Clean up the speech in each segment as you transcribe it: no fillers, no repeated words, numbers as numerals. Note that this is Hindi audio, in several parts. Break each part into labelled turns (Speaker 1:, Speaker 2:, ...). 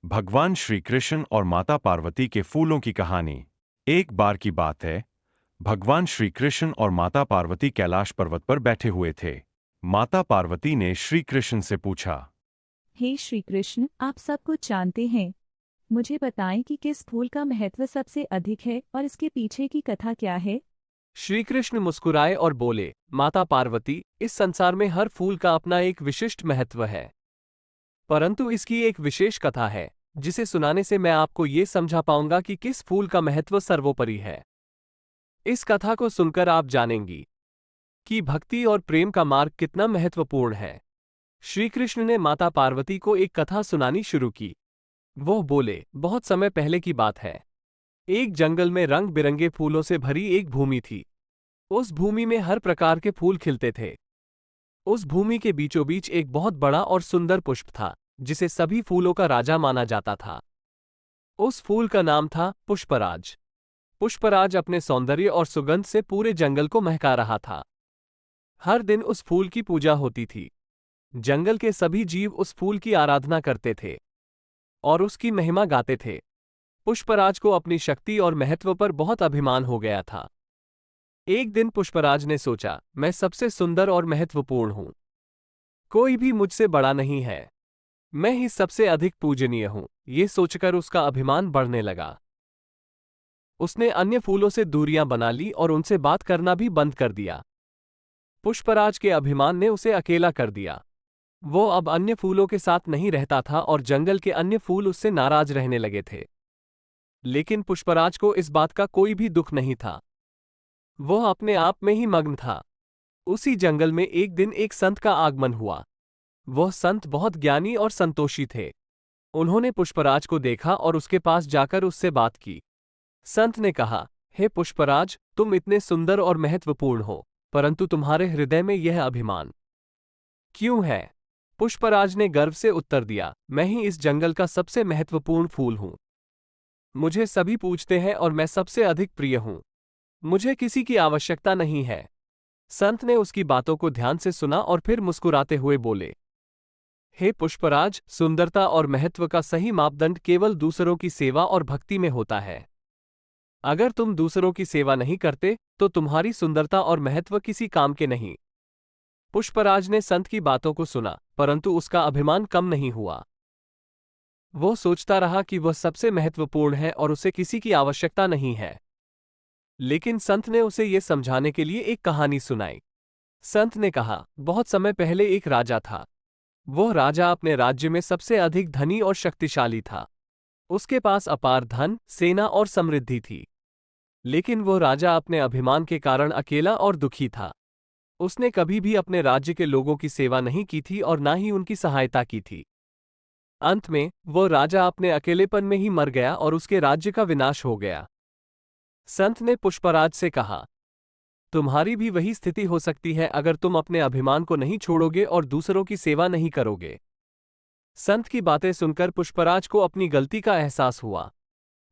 Speaker 1: भगवान श्री कृष्ण और माता पार्वती के फूलों की कहानी। एक बार की बात है, भगवान श्री कृष्ण और माता पार्वती कैलाश पर्वत पर बैठे हुए थे। माता पार्वती ने श्री कृष्ण से पूछा।
Speaker 2: हे श्री कृष्ण, आप सब कुछ जानते हैं। मुझे बताएं कि किस फूल का महत्व सबसे अधिक है और इसके पीछे की कथा क्या है।
Speaker 3: श्री कृष्ण मुस्कुराए और बोले, माता पार्वती, इस संसार में हर फूल का अपना एक विशिष्ट महत्व है, परंतु इसकी एक विशेष कथा है, जिसे सुनाने से मैं आपको ये समझा पाऊंगा कि किस फूल का महत्व सर्वोपरि है। इस कथा को सुनकर आप जानेंगी कि भक्ति और प्रेम का मार्ग कितना महत्वपूर्ण है। श्री कृष्ण ने माता पार्वती को एक कथा सुनानी शुरू की। वो बोले, बहुत समय पहले की बात है। एक जंगल में रंग बिरंगे फूलों से भरी एक भूमि थी। उस भूमि में हर प्रकार के फूल खिलते थे। उस भूमि के बीचों बीच एक बहुत बड़ा और सुंदर पुष्प था, जिसे सभी फूलों का राजा माना जाता था। उस फूल का नाम था पुष्पराज। पुष्पराज अपने सौंदर्य और सुगंध से पूरे जंगल को महका रहा था। हर दिन उस फूल की पूजा होती थी। जंगल के सभी जीव उस फूल की आराधना करते थे और उसकी महिमा गाते थे। पुष्पराज को अपनी शक्ति और महत्व पर बहुत अभिमान हो गया था। एक दिन पुष्पराज ने सोचा, मैं सबसे सुंदर और महत्वपूर्ण हूं। कोई भी मुझसे बड़ा नहीं है। मैं ही सबसे अधिक पूजनीय हूं। ये सोचकर उसका अभिमान बढ़ने लगा। उसने अन्य फूलों से दूरियां बना ली और उनसे बात करना भी बंद कर दिया। पुष्पराज के अभिमान ने उसे अकेला कर दिया। वो अब अन्य फूलों के साथ नहीं रहता था और जंगल के अन्य फूल उससे नाराज रहने लगे थे। लेकिन पुष्पराज को इस बात का कोई भी दुख नहीं था। वो अपने आप में ही मग्न था। उसी जंगल में एक दिन एक संत का आगमन हुआ। वह संत बहुत ज्ञानी और संतोषी थे। उन्होंने पुष्पराज को देखा और उसके पास जाकर उससे बात की। संत ने कहा, हे पुष्पराज, तुम इतने सुंदर और महत्वपूर्ण हो, परंतु तुम्हारे हृदय में यह अभिमान क्यों है? पुष्पराज ने गर्व से उत्तर दिया, मैं ही इस जंगल का सबसे महत्वपूर्ण फूल हूं। मुझे सभी पूछते हैं और मैं सबसे अधिक प्रिय हूं। मुझे किसी की आवश्यकता नहीं है। संत ने उसकी बातों को ध्यान से सुना और फिर मुस्कुराते हुए बोले, हे पुष्पराज, सुंदरता और महत्व का सही मापदंड केवल दूसरों की सेवा और भक्ति में होता है। अगर तुम दूसरों की सेवा नहीं करते, तो तुम्हारी सुंदरता और महत्व किसी काम के नहीं। पुष्पराज ने संत की बातों को सुना, परंतु उसका अभिमान कम नहीं हुआ। वो सोचता रहा कि वह सबसे महत्वपूर्ण है और उसे किसी की आवश्यकता नहीं है। लेकिन संत ने उसे ये समझाने के लिए एक कहानी सुनाई। संत ने कहा, बहुत समय पहले एक राजा था। वह राजा अपने राज्य में सबसे अधिक धनी और शक्तिशाली था। उसके पास अपार धन, सेना और समृद्धि थी। लेकिन वह राजा अपने अभिमान के कारण अकेला और दुखी था। उसने कभी भी अपने राज्य के लोगों की सेवा नहीं की थी और ना ही उनकी सहायता की थी। अंत में वह राजा अपने अकेलेपन में ही मर गया और उसके राज्य का विनाश हो गया। संत ने पुष्पराज से कहा, तुम्हारी भी वही स्थिति हो सकती है अगर तुम अपने अभिमान को नहीं छोड़ोगे और दूसरों की सेवा नहीं करोगे। संत की बातें सुनकर पुष्पराज को अपनी गलती का एहसास हुआ।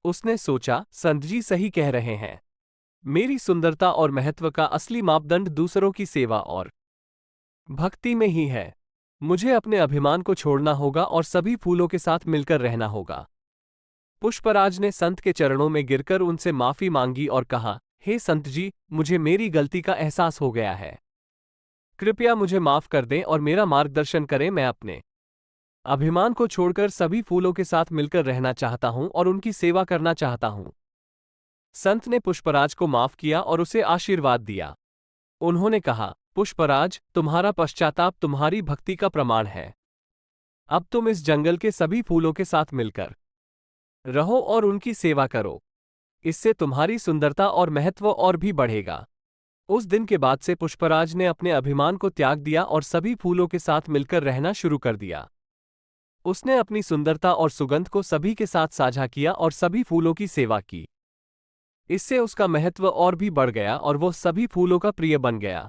Speaker 3: उसने सोचा, संत जी सही कह रहे हैं। मेरी सुंदरता और महत्व का असली मापदंड दूसरों की सेवा और भक्ति में ही है। मुझे अपने अभिमान को छोड़ना होगा और सभी फूलों के साथ मिलकर रहना होगा। पुष्पराज ने संत के चरणों में गिरकर उनसे माफी मांगी और कहा, हे संत जी, मुझे मेरी गलती का एहसास हो गया है। कृपया मुझे माफ कर दें और मेरा मार्गदर्शन करें। मैं अपने अभिमान को छोड़कर सभी फूलों के साथ मिलकर रहना चाहता हूं और उनकी सेवा करना चाहता हूं। संत ने पुष्पराज को माफ किया और उसे आशीर्वाद दिया। उन्होंने कहा, पुष्पराज, तुम्हारा पश्चाताप तुम्हारी भक्ति का प्रमाण है। अब तुम इस जंगल के सभी फूलों के साथ मिलकर रहो और उनकी सेवा करो। इससे तुम्हारी सुंदरता और महत्व और भी बढ़ेगा। उस दिन के बाद से पुष्पराज ने अपने अभिमान को त्याग दिया और सभी फूलों के साथ मिलकर रहना शुरू कर दिया। उसने अपनी सुंदरता और सुगंध को सभी के साथ साझा किया और सभी फूलों की सेवा की। इससे उसका महत्व और भी बढ़ गया और वो सभी फूलों का प्रिय बन गया।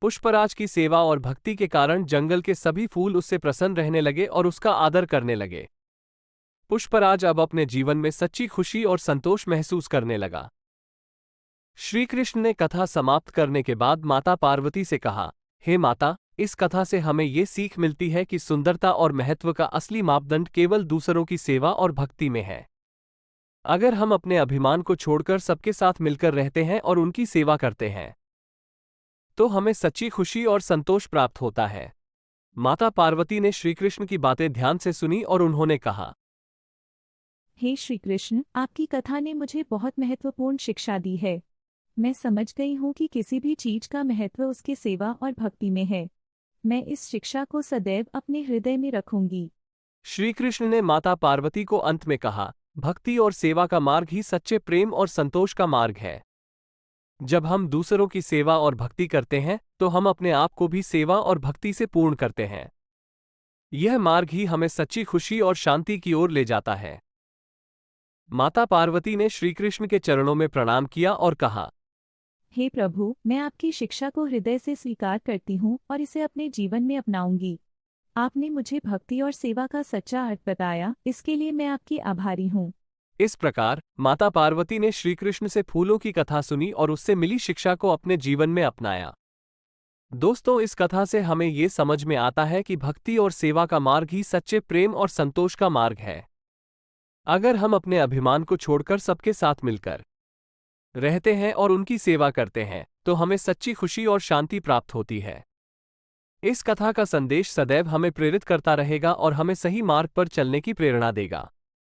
Speaker 3: पुष्पराज की सेवा और भक्ति के कारण जंगल के सभी फूल उससे प्रसन्न रहने लगे और उसका आदर करने लगे। पुष्पराज अब अपने जीवन में सच्ची खुशी और संतोष महसूस करने लगा। श्री कृष्ण ने कथा समाप्त करने के बाद माता पार्वती से कहा, हे माता, इस कथा से हमें ये सीख मिलती है कि सुंदरता और महत्व का असली मापदंड केवल दूसरों की सेवा और भक्ति में है। अगर हम अपने अभिमान को छोड़कर सबके साथ मिलकर रहते हैं और उनकी सेवा करते हैं, तो हमें सच्ची खुशी और संतोष प्राप्त होता है। माता पार्वती ने श्रीकृष्ण की बातें ध्यान से सुनी और उन्होंने कहा,
Speaker 2: हे श्री कृष्ण, आपकी कथा ने मुझे बहुत महत्वपूर्ण शिक्षा दी है। मैं समझ गई हूँ कि किसी भी चीज का महत्व उसकी सेवा और भक्ति में है। मैं इस शिक्षा को सदैव अपने हृदय में रखूंगी।
Speaker 3: श्रीकृष्ण ने माता पार्वती को अंत में कहा, भक्ति और सेवा का मार्ग ही सच्चे प्रेम और संतोष का मार्ग है। जब हम दूसरों की सेवा और भक्ति करते हैं तो हम अपने आप को भी सेवा और भक्ति से पूर्ण करते हैं। यह मार्ग ही हमें सच्ची खुशी और शांति की ओर ले जाता है। माता पार्वती ने श्रीकृष्ण के चरणों में प्रणाम किया और कहा,
Speaker 2: हे प्रभु, मैं आपकी शिक्षा को हृदय से स्वीकार करती हूँ और इसे अपने जीवन में अपनाऊंगी। आपने मुझे भक्ति और सेवा का सच्चा अर्थ बताया, इसके लिए मैं आपकी आभारी हूँ।
Speaker 3: इस प्रकार माता पार्वती ने श्रीकृष्ण से फूलों की कथा सुनी और उससे मिली शिक्षा को अपने जीवन में अपनाया। दोस्तों, इस कथा से हमें ये समझ में आता है कि भक्ति और सेवा का मार्ग ही सच्चे प्रेम और संतोष का मार्ग है। अगर हम अपने अभिमान को छोड़कर सबके साथ मिलकर रहते हैं और उनकी सेवा करते हैं, तो हमें सच्ची खुशी और शांति प्राप्त होती है। इस कथा का संदेश सदैव हमें प्रेरित करता रहेगा और हमें सही मार्ग पर चलने की प्रेरणा देगा।